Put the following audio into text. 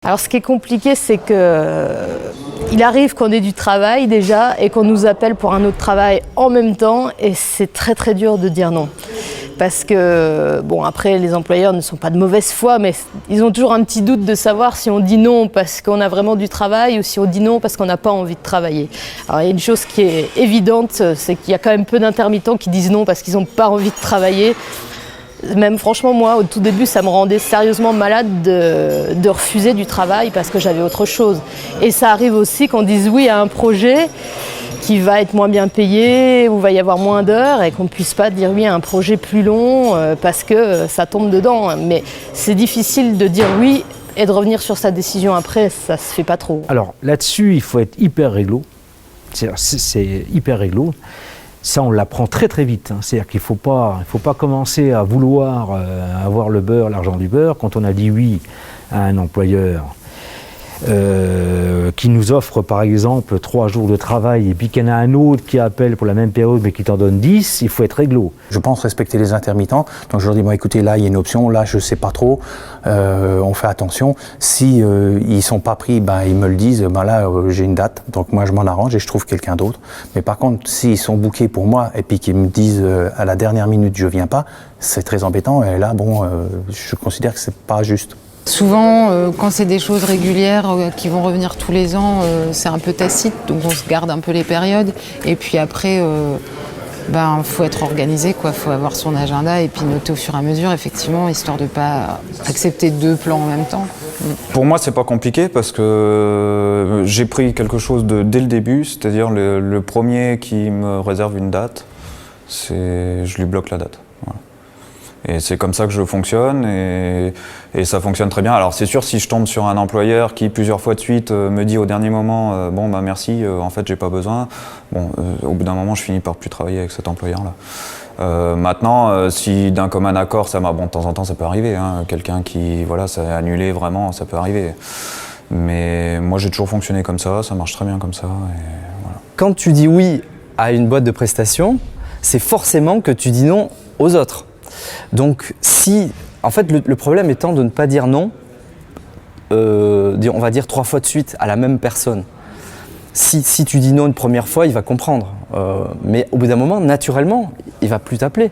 Alors ce qui est compliqué, c'est que il arrive qu'on ait du travail déjà et qu'on nous appelle pour un autre travail en même temps et c'est très très dur de dire non. Parce que, bon, après les employeurs ne sont pas de mauvaise foi, mais ils ont toujours un petit doute de savoir si on dit non parce qu'on a vraiment du travail ou si on dit non parce qu'on n'a pas envie de travailler. Alors il y a une chose qui est évidente, c'est qu'il y a quand même peu d'intermittents qui disent non parce qu'ils n'ont pas envie de travailler. Même franchement, moi, au tout début, ça me rendait sérieusement malade de refuser du travail parce que j'avais autre chose. Et ça arrive aussi qu'on dise oui à un projet qui va être moins bien payé, où il va y avoir moins d'heures et qu'on ne puisse pas dire oui à un projet plus long parce que ça tombe dedans. Mais c'est difficile de dire oui et de revenir sur sa décision après, ça se fait pas trop. Alors là-dessus, il faut être hyper réglo. C'est hyper réglo. Ça, on l'apprend très très vite. C'est-à-dire qu'il ne faut pas commencer à vouloir avoir le beurre, l'argent du beurre. Quand on a dit oui à un employeur qui nous offre par exemple 3 jours de travail et puis qu'il y en a un autre qui appelle pour la même période mais qui t'en donne 10, il faut être réglo. Je pense respecter les intermittents, donc je leur dis bon écoutez là il y a une option, là je sais pas trop, on fait attention, si ils sont pas pris, ben, ils me le disent, ben là j'ai une date, donc moi je m'en arrange et je trouve quelqu'un d'autre, mais par contre s'ils sont bookés pour moi et puis qu'ils me disent à la dernière minute je viens pas, c'est très embêtant et là bon je considère que c'est pas juste. Souvent, quand c'est des choses régulières qui vont revenir tous les ans, c'est un peu tacite, donc on se garde un peu les périodes. Et puis après, faut être organisé, quoi. Faut avoir son agenda et puis noter au fur et à mesure, effectivement, histoire de pas accepter 2 plans en même temps. Pour moi, c'est pas compliqué parce que j'ai pris quelque chose dès le début, c'est-à-dire le premier qui me réserve une date, je lui bloque la date. Voilà. Et c'est comme ça que je fonctionne et ça fonctionne très bien. Alors c'est sûr, si je tombe sur un employeur qui plusieurs fois de suite me dit au dernier moment bon bah merci, en fait j'ai pas besoin, bon au bout d'un moment je finis par plus travailler avec cet employeur-là. Maintenant, si d'un commun accord, de temps en temps ça peut arriver, hein, quelqu'un qui voilà, ça a annulé vraiment, ça peut arriver. Mais moi j'ai toujours fonctionné comme ça marche très bien comme ça. Et voilà. Quand tu dis oui à une boîte de prestations, c'est forcément que tu dis non aux autres. Donc en fait le problème étant de ne pas dire non, on va dire 3 fois de suite à la même personne. Si tu dis non une première fois, il va comprendre, mais au bout d'un moment, naturellement, il va plus t'appeler.